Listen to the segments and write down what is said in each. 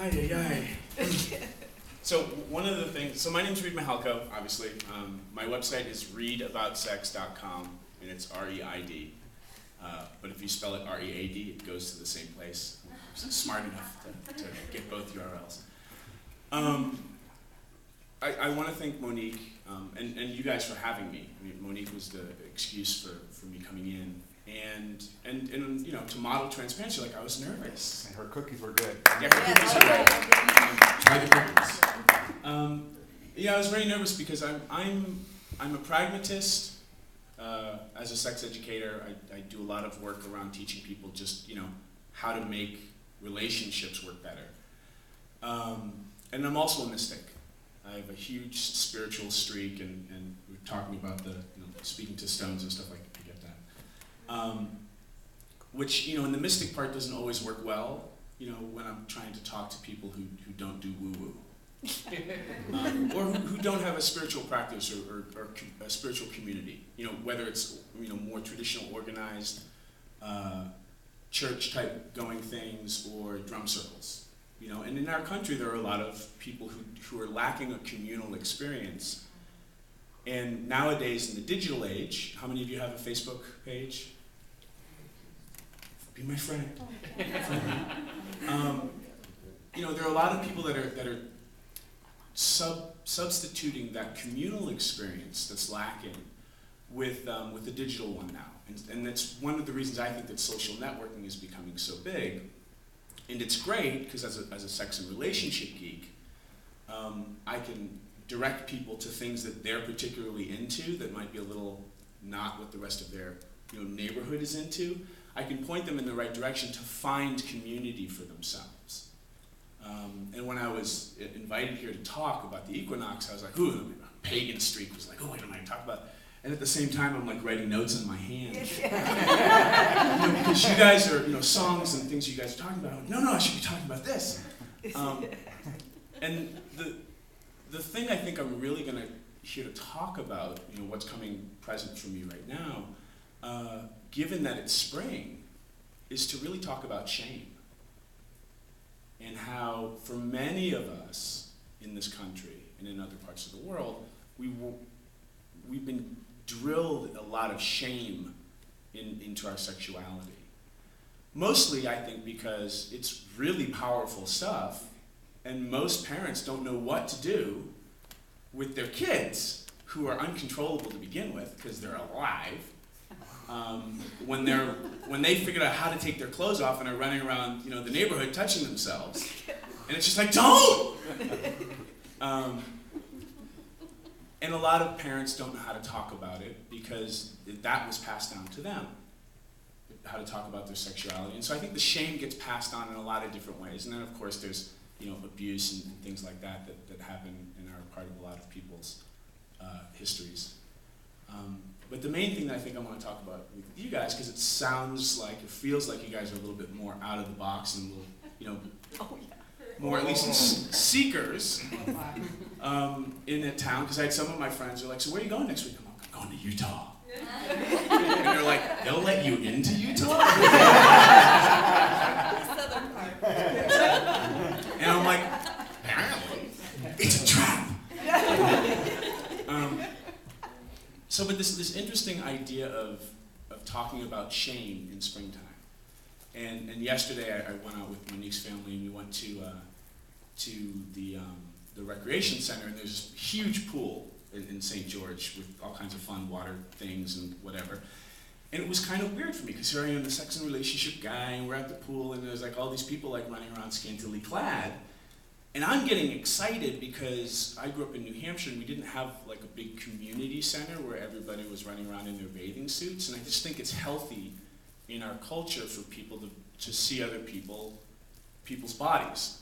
Ay, ay, ay. So one of the things, so my name's Reid Mihalko, obviously. My website is readaboutsex.com, and it's R-E-I-D. But if you spell it R-E-A-D, it goes to the same place. I'm smart enough to get both URLs. I want to thank Monique and you guys for having me. I mean, Monique was the excuse for me coming in. And you know, to model transparency, like I was nervous. And her cookies were good. Yeah, her cookies are great. Try the cookies. Yeah, I was very nervous because I'm a pragmatist. As a sex educator, I do a lot of work around teaching people just, you know, how to make relationships work better. And I'm also a mystic. I have a huge spiritual streak, and we're talking about the, you know, speaking to stones and stuff like that. I get that. Which, you know, and the mystic part doesn't always work well, you know, when I'm trying to talk to people who don't do woo-woo. Or who don't have a spiritual practice or a spiritual community. You know, whether it's, you know, more traditional organized church type going things or drum circles. You know, and in our country there are a lot of people who are lacking a communal experience. And nowadays in the digital age, how many of you have a Facebook page? Be my friend. You know, there are a lot of people that are substituting that communal experience that's lacking with the digital one now. And that's one of the reasons I think that social networking is becoming so big. And it's great because as a sex and relationship geek, I can direct people to things that they're particularly into that might be a little not what the rest of their, you know, neighborhood is into. I can point them in the right direction to find community for themselves. And when I was invited here to talk about the equinox, I was like, ooh, the pagan streak was like, oh, what am I going to talk about? And at the same time, I'm like writing notes in my hand. You know, because you guys are, you know, songs and things you guys are talking about. I'm like, no, I should be talking about this. And the thing I think I'm really going to here to talk about, you know, what's coming present for me right now, given that it's spring, is to really talk about shame. And how, for many of us in this country and in other parts of the world, we've been drilled a lot of shame into our sexuality. Mostly, I think, because it's really powerful stuff, and most parents don't know what to do with their kids, who are uncontrollable to begin with, because they're alive, when they figured out how to take their clothes off and are running around, you know, the neighborhood touching themselves. And it's just like, don't! And a lot of parents don't know how to talk about it because that was passed down to them, how to talk about their sexuality. And so I think the shame gets passed on in a lot of different ways. And then, of course, there's, you know, abuse and things like that happen and are part of a lot of people's histories. But the main thing that I think I want to talk about with you guys, because it sounds like, it feels like you guys are a little bit more out of the box and a little, you know, more at least seekers in a town, because I had some of my friends who are like, so where are you going next week? I'm like, I'm going to Utah. And they're like, they'll let you into Utah? Southern part. And I'm like, apparently, it's a trap. But this interesting idea of talking about shame in springtime. And yesterday I went out with Monique's family and we went to the recreation center, and there's this huge pool in St. George with all kinds of fun water things and whatever. And it was kind of weird for me because here I am, the sex and relationship guy, and we're at the pool, and there's like all these people like running around scantily clad. And I'm getting excited because I grew up in New Hampshire and we didn't have like a big community center where everybody was running around in their bathing suits. And I just think it's healthy in our culture for people to see other people's bodies.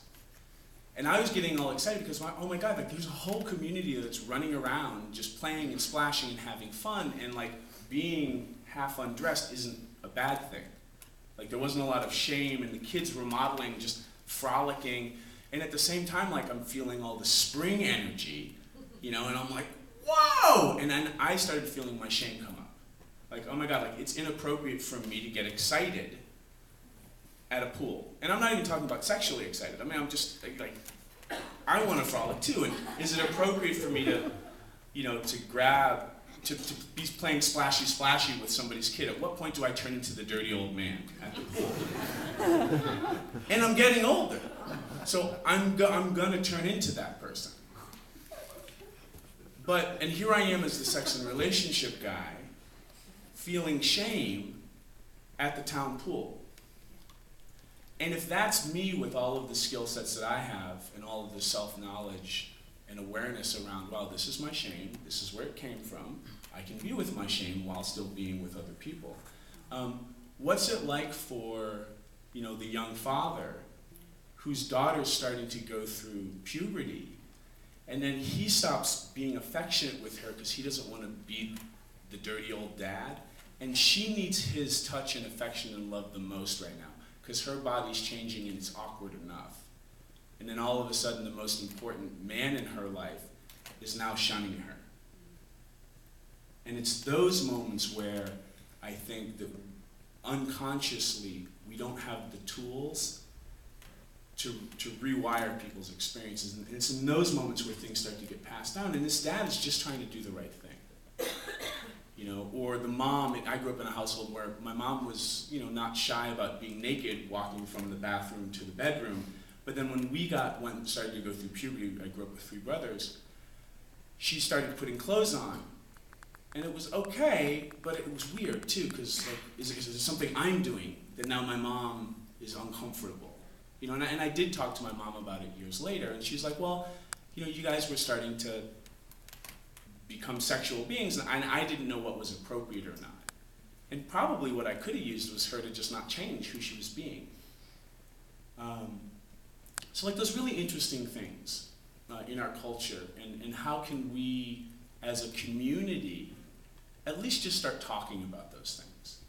And I was getting all excited because, oh my God, like there's a whole community that's running around just playing and splashing and having fun, and like being half undressed isn't a bad thing. Like there wasn't a lot of shame, and the kids were modeling, just frolicking. And at the same time, like I'm feeling all the spring energy, you know, and I'm like, whoa! And then I started feeling my shame come up. Like, oh my God, like it's inappropriate for me to get excited at a pool. And I'm not even talking about sexually excited. I mean, I'm just like I want to frolic too. And is it appropriate for me to, to grab, to be playing splashy splashy with somebody's kid? At what point do I turn into the dirty old man at the pool? And I'm getting older. So I'm gonna turn into that person. And here I am as the sex and relationship guy, feeling shame at the town pool. And if that's me with all of the skill sets that I have and all of the self-knowledge and awareness around, wow, this is my shame, this is where it came from, I can be with my shame while still being with other people. What's it like for, the young father whose daughter's starting to go through puberty, and then he stops being affectionate with her because he doesn't want to be the dirty old dad, and she needs his touch and affection and love the most right now because her body's changing and it's awkward enough. And then all of a sudden the most important man in her life is now shunning her. And it's those moments where I think that unconsciously we don't have the tools to rewire people's experiences. And it's in those moments where things start to get passed down. And this dad is just trying to do the right thing. Or the mom, I grew up in a household where my mom was, not shy about being naked, walking from the bathroom to the bedroom. But then when we started to go through puberty, I grew up with 3 brothers, she started putting clothes on. And it was okay, but it was weird too, because is it something I'm doing that now my mom is uncomfortable? And I did talk to my mom about it years later, and she's like, well, you guys were starting to become sexual beings, and I didn't know what was appropriate or not. And probably what I could have used was her to just not change who she was being. So those really interesting things in our culture, and how can we as a community at least just start talking about those things?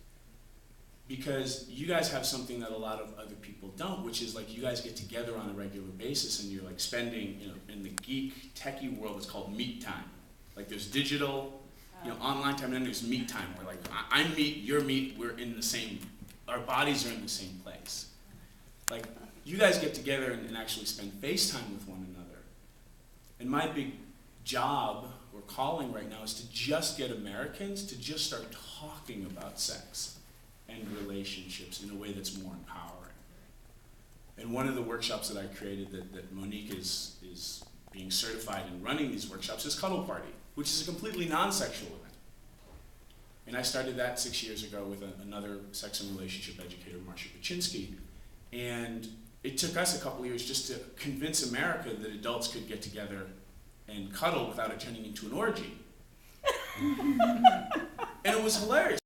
Because you guys have something that a lot of other people don't, which is you guys get together on a regular basis and you're spending, in the geek techie world, it's called meet time. There's digital, online time, and then there's meet time, where I'm meet, you're meet, we're in the same, our bodies are in the same place. You guys get together and actually spend face time with one another. And my big job or calling right now is to just get Americans to just start talking about sex and relationships in a way that's more empowering. And one of the workshops that I created that Monique is being certified in running these workshops is Cuddle Party, which is a completely non-sexual event. And I started that 6 years ago with another sex and relationship educator, Marcia Paczynski. And it took us a couple of years just to convince America that adults could get together and cuddle without it turning into an orgy. And it was hilarious.